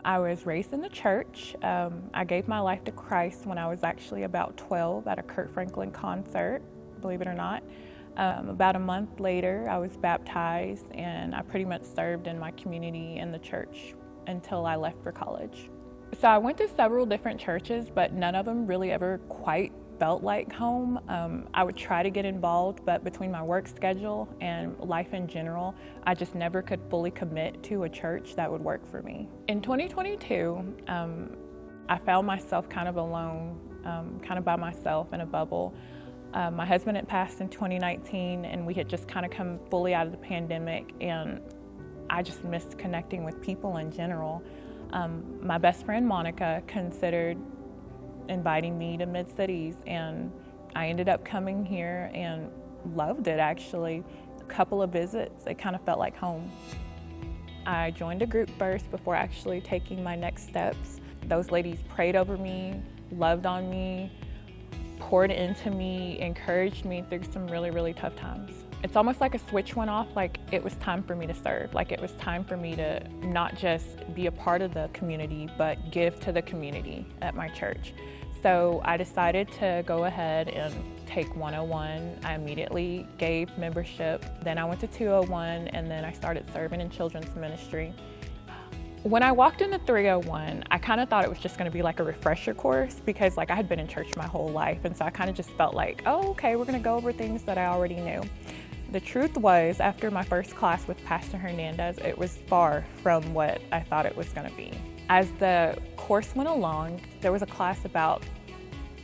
I was raised in the church. I gave my life to Christ when I was actually about 12 at a Kurt Franklin concert, believe it or not. About a month later, I was baptized, and I pretty much served in my community in the church until I left for college. So I went to several different churches, but none of them really ever quite felt like home. I would try to get involved, but between my work schedule and life in general, I just never could fully commit to a church that would work for me. In 2022, I found myself kind of alone, kind of by myself in a bubble. My husband had passed in 2019, and we had just kind of come fully out of the pandemic, and I just missed connecting with people in general. My best friend Monica considered inviting me to Mid-Cities, and I ended up coming here and loved it actually. A couple of visits, it kind of felt like home. I joined a group first before actually taking my next steps. Those ladies prayed over me, loved on me, poured into me, encouraged me through some really, really tough times. It's almost like a switch went off, like it was time for me to serve, like it was time for me to not just be a part of the community, but give to the community at my church. So I decided to go ahead and take 101. I immediately gave membership. Then I went to 201, and then I started serving in children's ministry. When I walked into 301, I kind of thought it was just going to be like a refresher course because I had been in church my whole life, and so I kind of just felt like, oh, okay, we're going to go over things that I already knew. The truth was, after my first class with Pastor Hernandez, it was far from what I thought it was going to be. As the course went along, there was a class about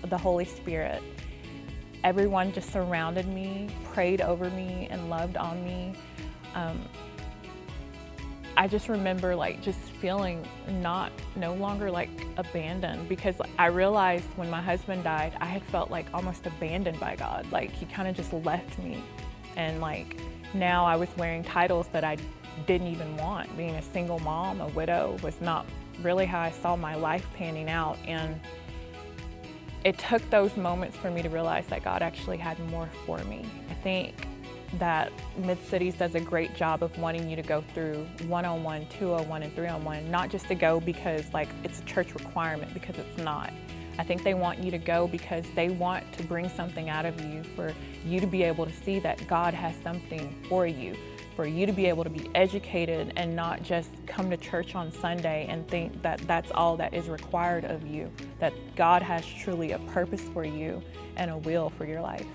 the Holy Spirit. Everyone just surrounded me, prayed over me, and loved on me. I just remember just feeling no longer abandoned, because I realized when my husband died, I had felt almost abandoned by God. He kind of just left me. And now I was wearing titles that I didn't even want. Being a single mom, a widow, was not really how I saw my life panning out. And it took those moments for me to realize that God actually had more for me. I think that Mid-Cities does a great job of wanting you to go through 101, 201, and 301, not just to go because it's a church requirement, because it's not. I think they want you to go because they want to bring something out of you, for you to be able to see that God has something for you to be able to be educated and not just come to church on Sunday and think that that's all that is required of you, that God has truly a purpose for you and a will for your life.